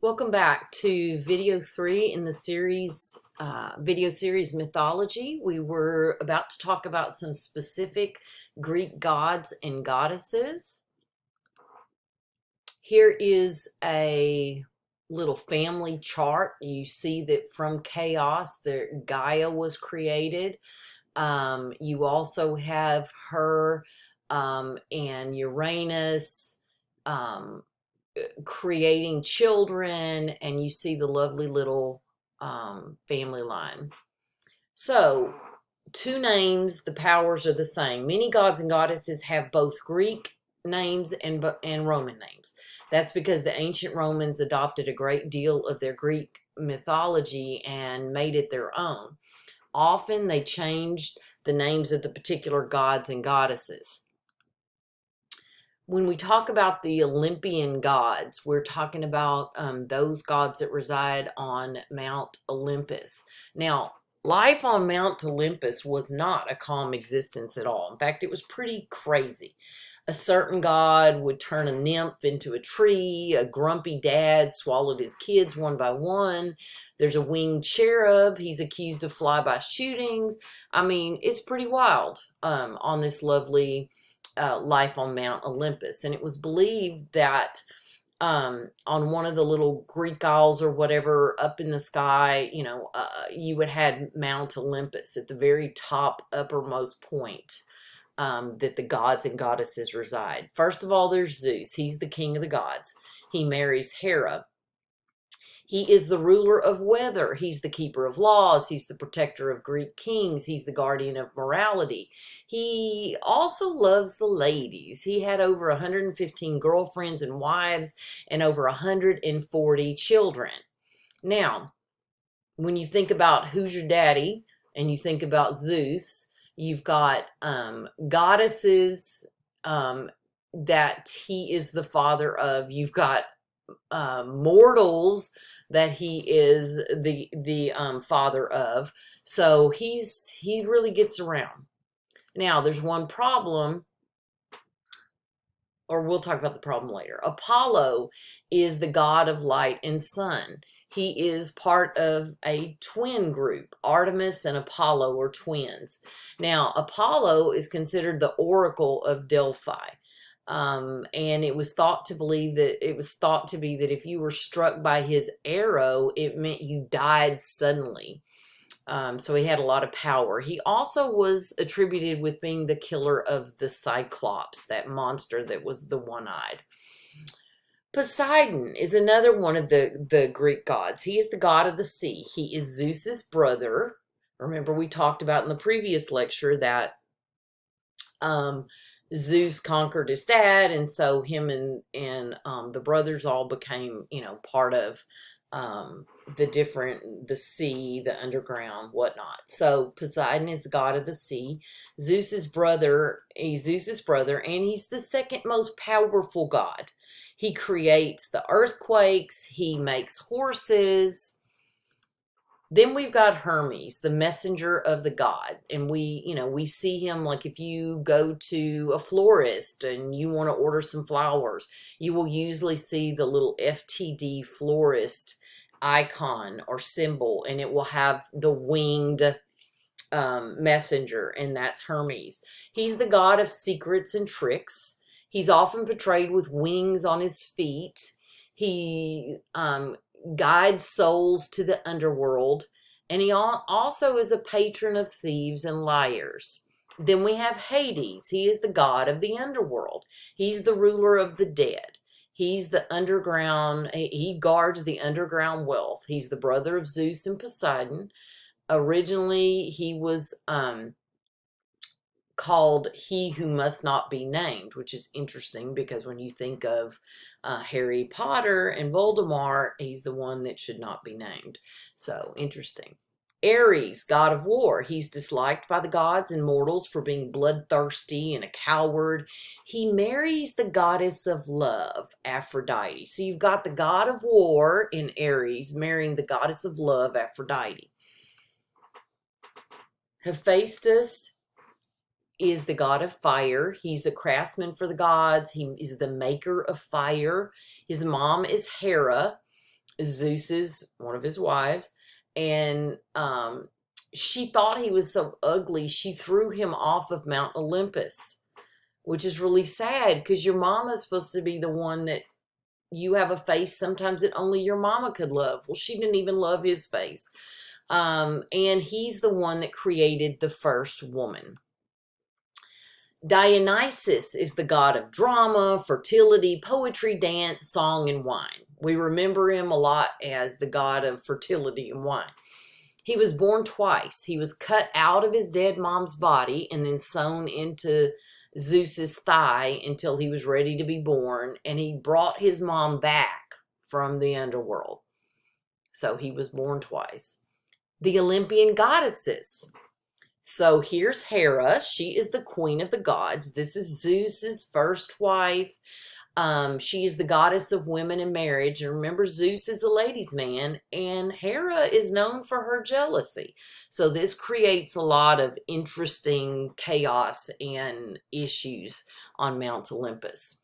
Welcome back to video 3 in the series, video series Mythology. We were about to talk about some specific Greek gods and goddesses. Here is a little family chart. You see that from chaos, Gaia was created. You also have her and Uranus, creating children, and you see the lovely little family line. So, two names, the powers are the same. Many gods and goddesses have both Greek names and Roman names. That's because the ancient Romans adopted a great deal of their Greek mythology and made it their own. Often they changed the names of the particular gods and goddesses. When we talk about the Olympian gods, we're talking about those gods that reside on Mount Olympus. Now, life on Mount Olympus was not a calm existence at all. In fact, it was pretty crazy. A certain god would turn a nymph into a tree. A grumpy dad swallowed his kids one by one. There's a winged cherub. He's accused of flyby shootings. I mean, it's pretty wild on this lovely life on Mount Olympus. And it was believed that on one of the little Greek isles or whatever up in the sky, you would have Mount Olympus at the very top uppermost point that the gods and goddesses reside. First of all, there's Zeus. He's the king of the gods. He marries Hera. He is the ruler of weather. He's the keeper of laws. He's the protector of Greek kings. He's the guardian of morality. He also loves the ladies. He had over 115 girlfriends and wives and over 140 children. Now, when you think about who's your daddy and you think about Zeus, you've got goddesses that he is the father of. You've got mortals that he is the father of. So he really gets around. Now there's one problem, or we'll talk about the problem later. Apollo is the god of light and sun. He is part of a twin group. Artemis and Apollo are twins. Now Apollo is considered the oracle of Delphi. And it was thought to be that if you were struck by his arrow, it meant you died suddenly. So he had a lot of power. He also was attributed with being the killer of the Cyclops, that monster that was the one-eyed. Poseidon is another one of the Greek gods. He is the god of the sea. He is Zeus's brother. Remember, we talked about in the previous lecture that Zeus conquered his dad, and so him and the brothers all became, part of the sea, the underground, whatnot. So Poseidon is the god of the sea. He's Zeus's brother, and he's the second most powerful god. He creates the earthquakes. He makes horses. Then we've got Hermes, the messenger of the god. And we see him, like if you go to a florist and you want to order some flowers, you will usually see the little FTD florist icon or symbol, and it will have the winged messenger, and that's Hermes. He's the god of secrets and tricks. He's often portrayed with wings on his feet. He guides souls to the underworld, and he also is a patron of thieves and liars. Then we have Hades. He is the god of the underworld. He's the ruler of the dead. He's the underground. He guards the underground wealth. He's the brother of Zeus and Poseidon. Originally, he was called He Who Must Not Be Named, which is interesting because when you think of Harry Potter and Voldemort, he's the one that should not be named. So interesting. Ares, god of war. He's disliked by the gods and mortals for being bloodthirsty and a coward. He marries the goddess of love, Aphrodite. So you've got the god of war in Ares marrying the goddess of love, Aphrodite. Hephaestus is the god of fire. He's the craftsman for the gods. He is the maker of fire. His mom is Hera. Zeus is one of his wives, and she thought he was so ugly, she threw him off of Mount Olympus, which is really sad because your mama's supposed to be the one that you have a face sometimes that only your mama could love. Well, she didn't even love his face. And he's the one that created the first woman. Dionysus is the god of drama, fertility, poetry, dance, song, and wine. We remember him a lot as the god of fertility and wine. He was born twice. He was cut out of his dead mom's body and then sewn into Zeus's thigh until he was ready to be born, and he brought his mom back from the underworld. So he was born twice. The Olympian goddesses. So here's Hera. She is the queen of the gods. This is Zeus's first wife. She is the goddess of women and marriage. And remember, Zeus is a ladies' man, and Hera is known for her jealousy. So this creates a lot of interesting chaos and issues on Mount Olympus.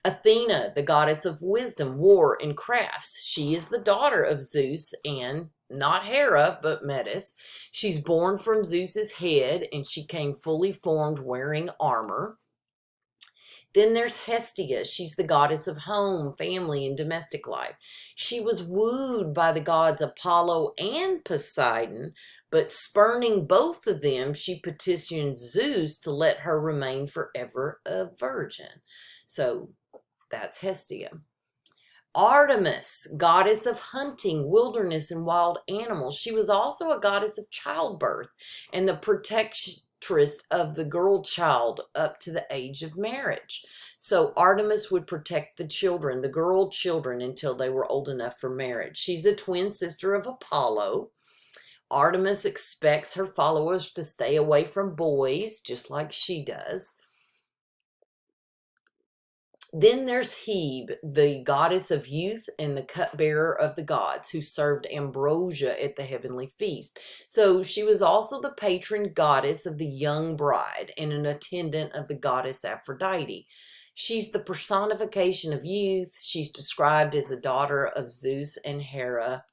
Athena, the goddess of wisdom, war, and crafts. She is the daughter of Zeus and not Hera, but Metis. She's born from Zeus's head, and she came fully formed wearing armor. Then there's Hestia. She's the goddess of home, family, and domestic life. She was wooed by the gods Apollo and Poseidon, but spurning both of them, she petitioned Zeus to let her remain forever a virgin. So that's Hestia. Artemis, goddess of hunting, wilderness, and wild animals. She was also a goddess of childbirth and the protectress of the girl child up to the age of marriage. So Artemis would protect the children, the girl children, until they were old enough for marriage. She's a twin sister of Apollo. Artemis expects her followers to stay away from boys, just like she does. Then there's Hebe, the goddess of youth and the cupbearer of the gods, who served ambrosia at the heavenly feast. So she was also the patron goddess of the young bride and an attendant of the goddess Aphrodite. She's the personification of youth. She's described as a daughter of Zeus and Hera.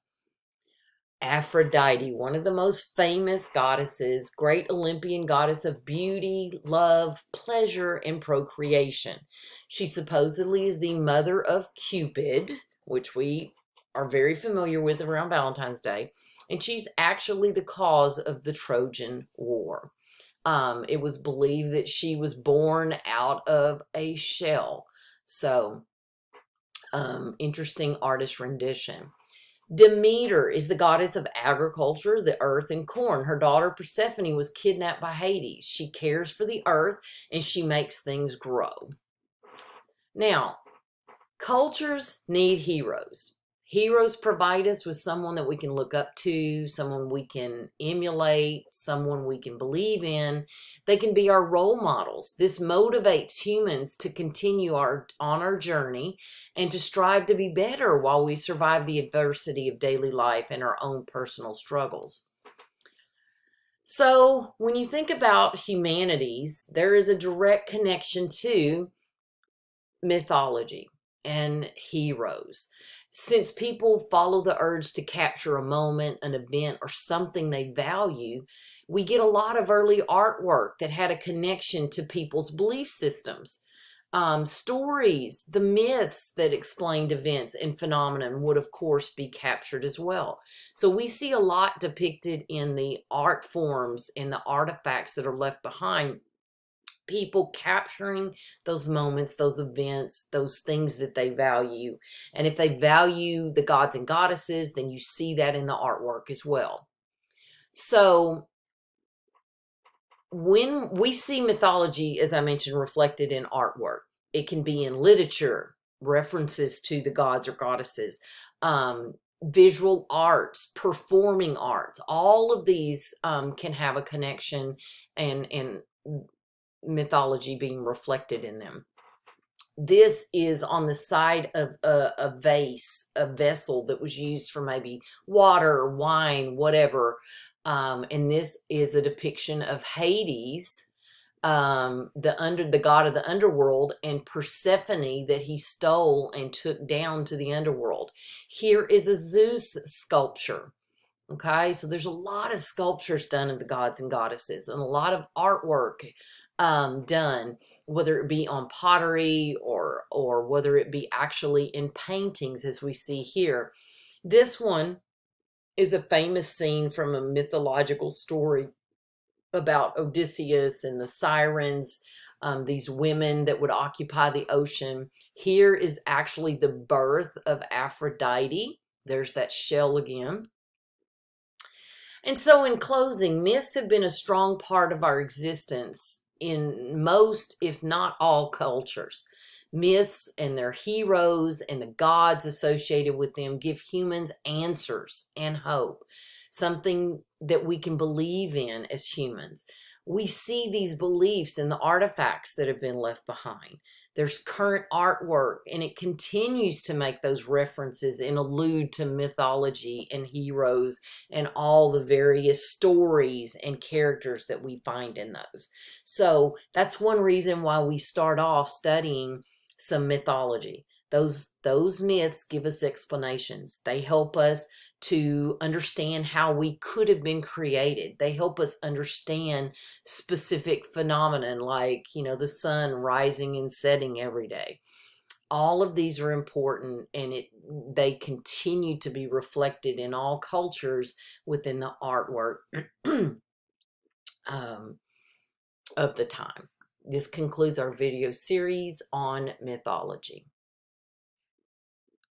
Aphrodite, one of the most famous goddesses, great Olympian goddess of beauty, love, pleasure, and procreation. She supposedly is the mother of Cupid, which we are very familiar with around Valentine's Day, and she's actually the cause of the Trojan War. It was believed that she was born out of a shell. So, interesting artist rendition. Demeter is the goddess of agriculture, the earth, and corn. Her daughter Persephone was kidnapped by Hades. She cares for the earth and she makes things grow. Now, cultures need heroes. Heroes provide us with someone that we can look up to, someone we can emulate, someone we can believe in. They can be our role models. This motivates humans to continue on our journey and to strive to be better while we survive the adversity of daily life and our own personal struggles. So when you think about humanities, there is a direct connection to mythology and heroes. Since people follow the urge to capture a moment, an event, or something they value, we get a lot of early artwork that had a connection to people's belief systems. Stories, the myths that explained events and phenomenon would, of course, be captured as well. So we see a lot depicted in the art forms and the artifacts that are left behind. People capturing those moments, those events, those things that they value. And if they value the gods and goddesses, then you see that in the artwork as well. So when we see mythology, as I mentioned, reflected in artwork, it can be in literature, references to the gods or goddesses, visual arts, performing arts. All of these can have a connection and mythology being reflected in them. This is on the side of a vase, a vessel that was used for maybe water, wine, whatever. And this is a depiction of Hades the god of the underworld, and Persephone that he stole and took down to the underworld. Here is a Zeus sculpture. Okay, so there's a lot of sculptures done of the gods and goddesses, and a lot of artwork done, whether it be on pottery or whether it be actually in paintings, as we see here. This one is a famous scene from a mythological story about Odysseus and the sirens, these women that would occupy the ocean. Here is actually the birth of Aphrodite. There's that shell again. And so in closing, myths have been a strong part of our existence in most, if not all, cultures. Myths and their heroes and the gods associated with them give humans answers and hope, something that we can believe in as humans. We see these beliefs in the artifacts that have been left behind. There's current artwork, and it continues to make those references and allude to mythology and heroes and all the various stories and characters that we find in those. So that's one reason why we start off studying some mythology. Those myths give us explanations. They help us to understand how we could have been created. They help us understand specific phenomenon like, the sun rising and setting every day. All of these are important, and they continue to be reflected in all cultures within the artwork of the time. This concludes our video series on mythology.